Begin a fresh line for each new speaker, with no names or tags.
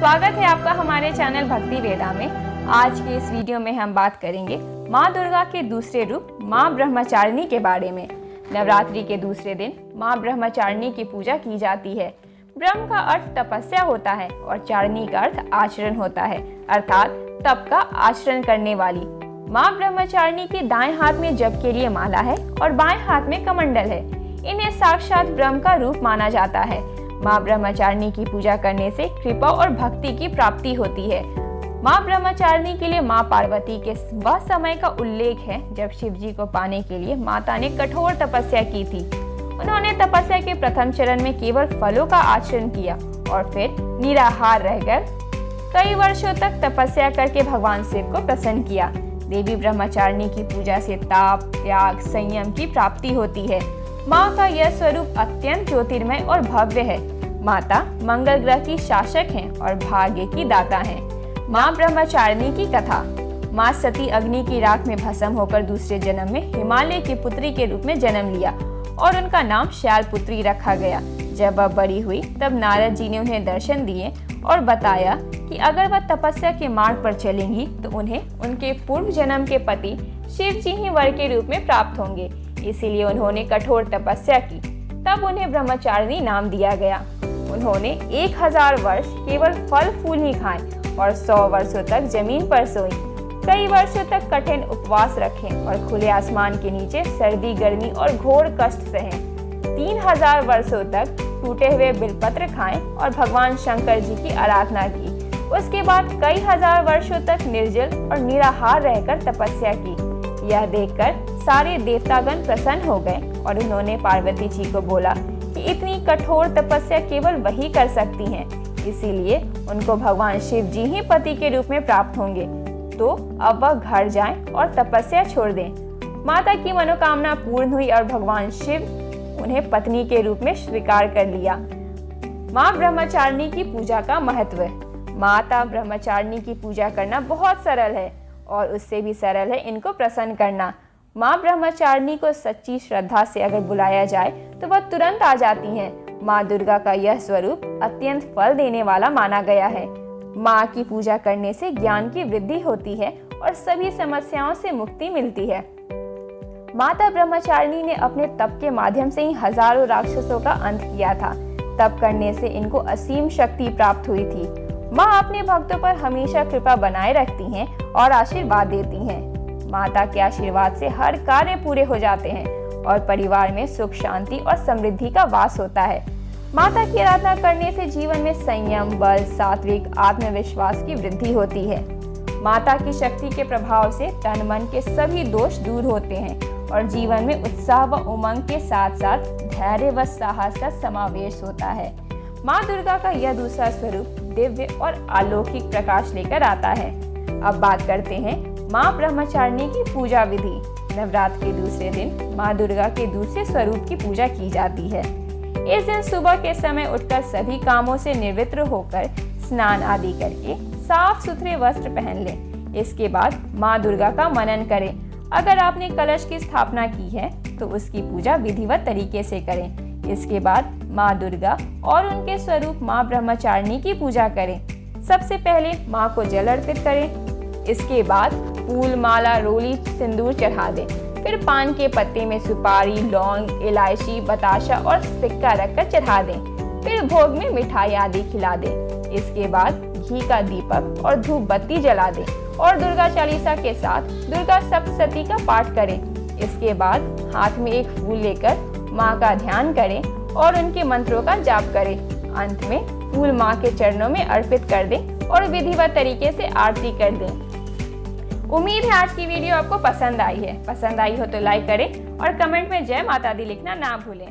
स्वागत है आपका हमारे चैनल भक्ति वेदा में। आज के इस वीडियो में हम बात करेंगे माँ दुर्गा के दूसरे रूप माँ ब्रह्मचारिणी के बारे में। नवरात्रि के दूसरे दिन माँ ब्रह्मचारिणी की पूजा की जाती है। ब्रह्म का अर्थ तपस्या होता है और चारिणी का अर्थ आचरण होता है, अर्थात तप का आचरण करने वाली। माँ ब्रह्मचारिणी के दाएं हाथ में जप के लिए माला है और बाएं हाथ में कमंडल है। इन्हें साक्षात ब्रह्म का रूप माना जाता है। माँ ब्रह्मचारिणी की पूजा करने से कृपा और भक्ति की प्राप्ति होती है। माँ ब्रह्मचारिणी के लिए माँ पार्वती के वह समय का उल्लेख है जब शिव जी को पाने के लिए माता ने कठोर तपस्या की थी। उन्होंने तपस्या के प्रथम चरण में केवल फलों का आचरण किया और फिर निराहार रहकर कई वर्षों तक तपस्या करके भगवान शिव को प्रसन्न किया। देवी ब्रह्मचारिणी की पूजा से ताप, त्याग, संयम की प्राप्ति होती है। माँ का यह स्वरूप अत्यंत ज्योतिर्मय और भव्य है। माता मंगल ग्रह की शासक हैं और भाग्य की दाता हैं। माँ ब्रह्मचारिणी की कथा। माँ सती अग्नि की राख में भस्म होकर दूसरे जन्म में हिमालय की पुत्री के रूप में जन्म लिया और उनका नाम शैलपुत्री रखा गया। जब वह बड़ी हुई तब नारद जी ने उन्हें दर्शन दिए और बताया कि अगर वह तपस्या के मार्ग पर चलेंगी तो उन्हें उनके पूर्व जन्म के पति शिव जी ही वर के रूप में प्राप्त होंगे। इसीलिए उन्होंने कठोर तपस्या की। तब उन्हें ब्रह्मचारिणी नाम दिया गया। उन्होंने 1000 वर्ष केवल फल फूल ही खाए और 100 वर्षों तक जमीन पर सोई। कई वर्षों तक कठिन उपवास रखे और खुले आसमान के नीचे सर्दी, गर्मी और घोर कष्ट सहे। 3000 वर्षों तक टूटे हुए बिलपत्र खाएं और भगवान शंकर जी की आराधना की। उसके बाद कई हजार वर्षों तक निर्जल और निराहार रहकर तपस्या की। यह देखकर सारे देवतागण प्रसन्न हो गए और उन्होंने पार्वती जी को बोला कि इतनी कठोर तपस्या केवल वही कर सकती हैं, इसीलिए उनको भगवान शिव जी ही पति के रूप में प्राप्त होंगे। तो अब वह घर जाएं और तपस्या छोड़ दें। माता की मनोकामना पूर्ण हुई और भगवान शिव उन्हें पत्नी के रूप में स्वीकार कर लिया। माँ ब्रह्मचारिणी की पूजा का महत्व। माता ब्रह्मचारिणी की पूजा करना बहुत सरल है और उससे भी सरल है इनको प्रसन्न करना। माँ ब्रह्मचारिणी को सच्ची श्रद्धा से अगर बुलाया जाए तो वह तुरंत आ जाती हैं। माँ दुर्गा का यह स्वरूप अत्यंत फल देने वाला माना गया है। माँ की पूजा करने से ज्ञान की वृद्धि होती है और सभी समस्याओं से मुक्ति मिलती है। माता ब्रह्मचारिणी ने अपने तप के माध्यम से ही हजारों राक्षसों का अंत किया था। तप करने से इनको असीम शक्ति प्राप्त हुई थी। माँ अपने भक्तों पर हमेशा कृपा बनाए रखती हैं और आशीर्वाद देती हैं। माता के आशीर्वाद से हर कार्य पूरे हो जाते हैं और परिवार में सुख, शांति और समृद्धि का वास होता है। माता की आराधना करने से जीवन में संयम, बल, सात्विक, आत्मविश्वास की वृद्धि होती है। माता की शक्ति के प्रभाव से तन मन के सभी दोष दूर होते हैं और जीवन में उत्साह व उमंग के साथ साथ धैर्य व साहस का समावेश होता है। माँ दुर्गा का यह दूसरा स्वरूप दिव्य और अलौकिक प्रकाश लेकर आता है। अब बात करते हैं माँ ब्रह्मचारिणी की पूजा विधि। नवरात्र के दूसरे दिन माँ दुर्गा के दूसरे स्वरूप की पूजा की जाती है। इस दिन सुबह के समय उठकर सभी कामों से निवृत्त होकर स्नान आदि करके साफ सुथरे वस्त्र पहन लें। इसके बाद माँ दुर्गा का मनन करें। अगर आपने कलश की स्थापना की है तो उसकी पूजा विधिवत तरीके से करें। इसके बाद माँ दुर्गा और उनके स्वरूप माँ ब्रह्मचारिणी की पूजा करें। सबसे पहले माँ को जल अर्पित करें। इसके बाद फूल, माला, रोली, सिंदूर चढ़ा दें। फिर पान के पत्ते में सुपारी, लौंग, इलायची, बताशा और सिक्का रखकर चढ़ा दें। फिर भोग में मिठाई आदि खिला दें। इसके बाद घी का दीपक और धूप बत्ती जला दें और दुर्गा चालीसा के साथ दुर्गा सप्तशती का पाठ करें। इसके बाद हाथ में एक फूल लेकर माँ का ध्यान करें और उनके मंत्रों का जाप करें। अंत में फूल माँ के चरणों में अर्पित कर दें और विधिवत तरीके से आरती कर दें। उम्मीद है आज की वीडियो आपको पसंद आई है। पसंद आई हो तो लाइक करें और कमेंट में जय माता दी लिखना ना भूलें।